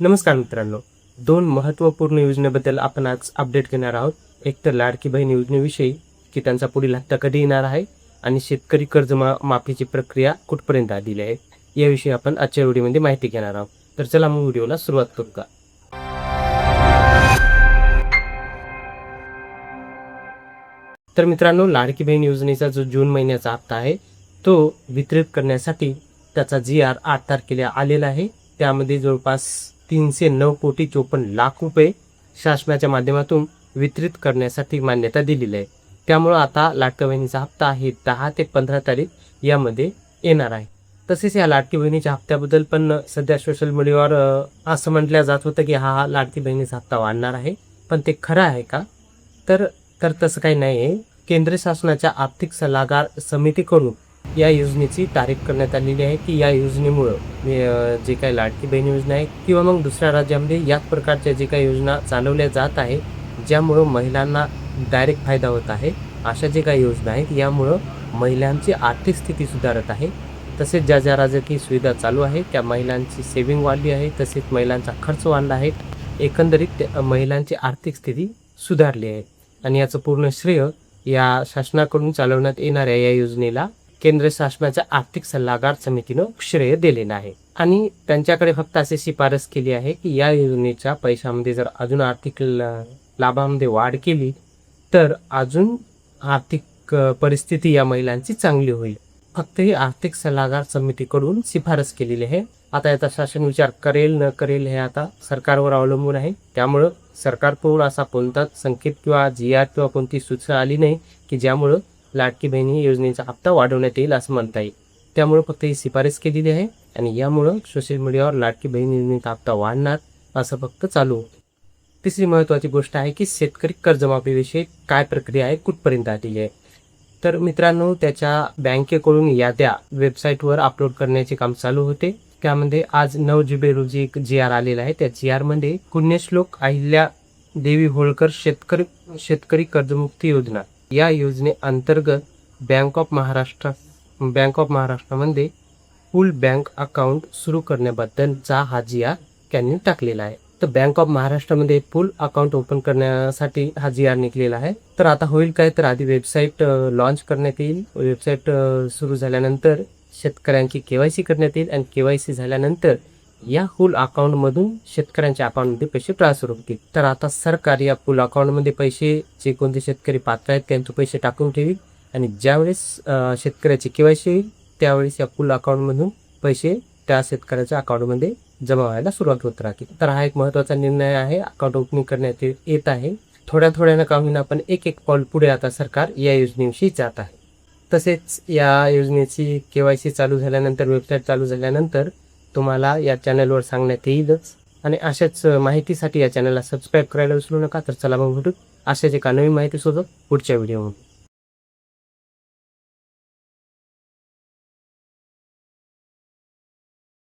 नमस्कार मित्रांनो, दोन महत्त्वपूर्ण योजनेबद्दल आपण आज अपडेट घेणार आहोत. एक तर लाडकी बहीण योजनेविषयी की त्यांचा पुढील हप्ता कधी येणार आहे आणि शेतकरी कर्ज माफीची प्रक्रिया कुठपर्यंत आलेली आहे याविषयी आपण आजच्या व्हिडिओमध्ये माहिती घेणार आहोत. तर चला मग व्हिडिओला सुरुवात करू का. तर मित्रांनो, लाडकी बहीण योजनेचा जो जून महिन्याचा हप्ता आहे तो वितरित करण्यासाठी त्याचा GR 8 तारखेला आलेला आहे. त्यामध्ये जवळपास 309,54,00,000 रुपये शासनाच्या माध्यमातून वितरित करण्यासाठी मान्यता दिलेली आहे. त्यामुळं आता लाडक्या बहिणीचा हप्ता आहे 10 ते 15 तारीख यामध्ये येणार आहे. तसेच या लाडकी बहिणीच्या हप्त्याबद्दल पण सध्या सोशल मीडियावर असं म्हटलं जात होतं की हा लाडकी बहिणीचा हप्ता वाढणार आहे, पण ते खरं आहे का? तर तसं काही नाही आहे. केंद्र शासनाच्या आर्थिक सल्लागार समितीकडून या योजनेची तारीख करण्यात आलेली आहे की या योजनेमुळं जे काही लाडकी बहीण योजना आहे किंवा मग दुसऱ्या राज्यामध्ये याच प्रकारच्या जे काही योजना चालवल्या जात आहे ज्यामुळं महिलांना डायरेक्ट फायदा होत आहे, अशा जे काही योजना आहेत यामुळं महिलांची आर्थिक स्थिती सुधारत आहे. तसेच ज्या राजकीय सुविधा चालू आहे त्या महिलांची सेविंग वाढली आहे, तसेच महिलांचा खर्च वाढला आहे. एकंदरीत महिलांची आर्थिक स्थिती सुधारली आहे आणि याचं पूर्ण श्रेय या शासनाकडून चालवण्यात येणाऱ्या या योजनेला केंद्र शासनाच्या आर्थिक सल्लागार समितीनं श्रेय दिलेलं आहे आणि त्यांच्याकडे फक्त अशी शिफारस केली आहे की या योजनेच्या पैशामध्ये जर अजून आर्थिक लाभामध्ये वाढ केली तर अजून आर्थिक परिस्थिती या महिलांची चांगली होईल. फक्त ही आर्थिक सल्लागार समितीकडून शिफारस केलेली आहे. आता याचा शासन विचार करेल न करेल हे आता सरकारवर अवलंबून आहे. त्यामुळं सरकारकडून असा कोणताच संकेत किंवा GR किंवा कोणती सूचना आली नाही की ज्यामुळं लाडकी बहिणी योजनेचा हप्ता वाढवण्यात येईल असं म्हणता येईल. त्यामुळं फक्त ही शिफारस केलेली आहे आणि यामुळं सोशल मीडियावर लाडकी बहीण योजनेचा हप्ता वाढणार असं फक्त चालू होतं. तिसरी महत्त्वाची गोष्ट आहे की शेतकरी कर्जमाफीविषयी काय प्रक्रिया आहे, कुठपर्यंत आलेली आहे. तर मित्रांनो, त्याच्या बँकेकडून याद्या वेबसाईटवर अपलोड करण्याचे काम चालू होते. त्यामध्ये आज 9 जुलै रोजी एक GR आलेला आहे. त्या GR मध्ये पुण्यश्लोक अहिल्या देवी होळकर शेतकरी कर्जमुक्ती योजना या योजनेअंतर्गत बँक ऑफ महाराष्ट्रामध्ये फुल बँक अकाउंट सुरू करण्याबद्दलचा हा GR त्यांनी टाकलेला आहे. तर बँक ऑफ महाराष्ट्रामध्ये फुल अकाउंट ओपन करण्यासाठी हा GR निघालेला आहे. तर आता होईल काय, तर आधी वेबसाईट लॉन्च करण्यात येईल. वेबसाईट सुरू झाल्यानंतर शेतकऱ्यांची KYC करण्यात येईल आणि KYC झाल्यानंतर या फुल अकाउंटमधून शेतकऱ्यांच्या अकाउंटमध्ये पैसे ट्रान्सफर होतील. तर आता सरकार या फुल अकाउंटमध्ये पैसे जे कोणते शेतकरी पात्र आहेत त्यांचे पैसे टाकून ठेवी आणि ज्यावेळेस शेतकऱ्याची KYC होईल त्यावेळेस या फुल अकाउंटमधून पैसे त्या शेतकऱ्याच्या अकाउंटमध्ये जमा व्हायला सुरुवात होत राहतील. तर हा एक महत्त्वाचा निर्णय आहे. अकाउंट ओपनिंग करण्यात येत आहे. थोड्या का होईना पण एक पाऊल पुढे आता सरकार या योजनेविषयी जात आहे. तसेच या योजनेची KYC चालू झाल्यानंतर, वेबसाईट चालू झाल्यानंतर तुम्हाला या चॅनलवर सांगण्यात येईलच. आणि अशाच माहितीसाठी या चॅनलला सबस्क्राईब करायला विसरू नका. तर चला मग भेटू अशाच एका नवीन माहितीसोबत पुढच्या व्हिडिओमध्ये.